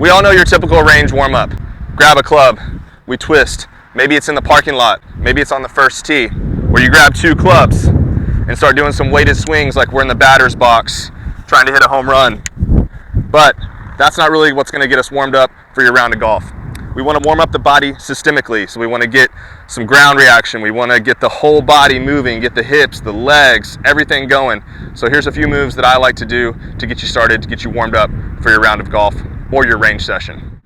We all know your typical range warm up. Grab a club, we twist. Maybe it's in the parking lot, maybe it's on the first tee, where you grab 2 clubs and start doing some weighted swings like we're in the batter's box trying to hit a home run. But that's not really what's going to get us warmed up for your round of golf. We want to warm up the body systemically, so we want to get some ground reaction. We want to get the whole body moving, get the hips, the legs, everything going. So here's a few moves that I like to do to get you started, to get you warmed up for your round of golf or your range session.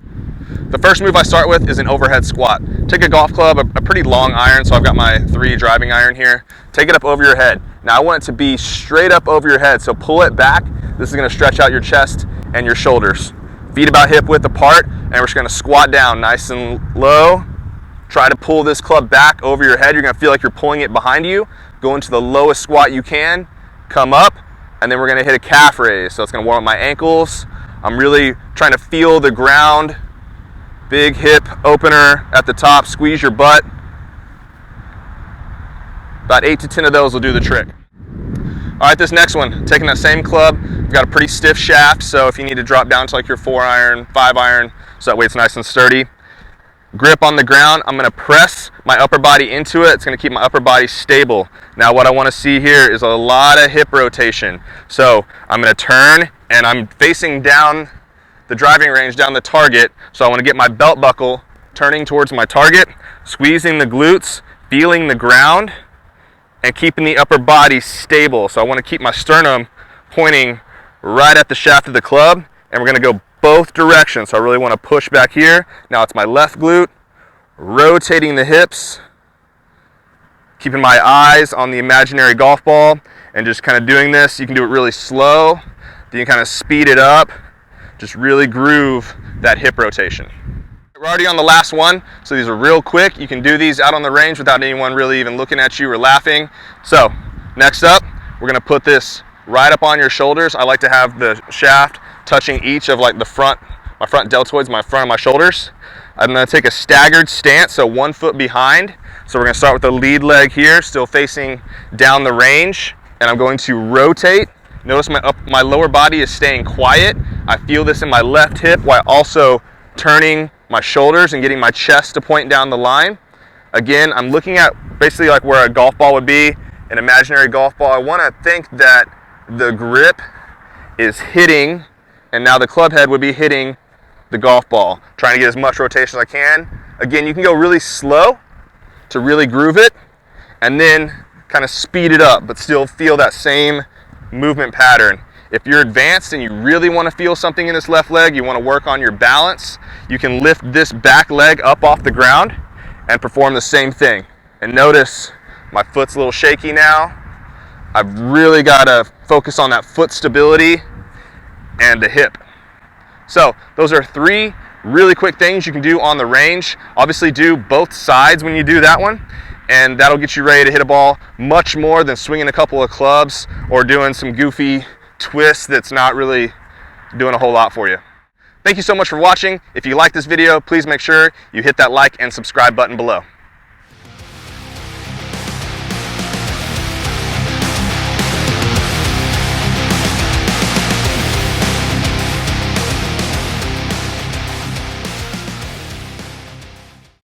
The first move I start with is an overhead squat. Take a golf club, a pretty long iron, so I've got my 3 driving iron here. Take it up over your head. Now I want it to be straight up over your head, so pull it back. This is going to stretch out your chest and your shoulders. Feet about hip width apart, and we're just going to squat down nice and low. Try to pull this club back over your head. You're going to feel like you're pulling it behind you. Go into the lowest squat you can, come up, and then we're going to hit a calf raise. So it's going to warm up my ankles. I'm really trying to feel the ground. Big hip opener at the top, squeeze your butt. About 8 to 10 of those will do the trick. All right, this next one, taking that same club, we've got a pretty stiff shaft, so if you need to drop down to like your 4 iron, 5 iron, so that way it's nice and sturdy. Grip on the ground, I'm gonna press my upper body into it. It's gonna keep my upper body stable. Now what I wanna see here is a lot of hip rotation. So I'm gonna turn and I'm facing down the driving range, down the target. So I wanna get my belt buckle turning towards my target, squeezing the glutes, feeling the ground, and keeping the upper body stable. So I want to keep my sternum pointing right at the shaft of the club, and we're going to go both directions. So I really want to push back here. Now it's my left glute, rotating the hips, keeping my eyes on the imaginary golf ball, and just kind of doing this. You can do it really slow, then you kind of speed it up, just really groove that hip rotation. We're already on the last one, so these are real quick. You can do these out on the range without anyone really even looking at you or laughing. So next up, we're gonna put this right up on your shoulders. I like to have the shaft touching each of like my front deltoids, my front of my shoulders. I'm gonna take a staggered stance, so 1 foot behind. So we're gonna start with the lead leg here, still facing down the range, and I'm going to rotate. Notice my lower body is staying quiet. I feel this in my left hip while also turning my shoulders and getting my chest to point down the line. Again, I'm looking at basically like where a golf ball would be, an imaginary golf ball. I want to think that the grip is hitting, and now the club head would be hitting the golf ball. Trying to get as much rotation as I can. Again, you can go really slow to really groove it, and then kind of speed it up, but still feel that same movement pattern. If you're advanced and you really want to feel something in this left leg, you want to work on your balance, you can lift this back leg up off the ground and perform the same thing. And notice my foot's a little shaky now. I've really got to focus on that foot stability and the hip. So those are 3 really quick things you can do on the range. Obviously do both sides when you do that one, and that'll get you ready to hit a ball much more than swinging a couple of clubs or doing some goofy twist that's not really doing a whole lot for you. Thank you so much for watching. If you like this video, please make sure you hit that like and subscribe button below.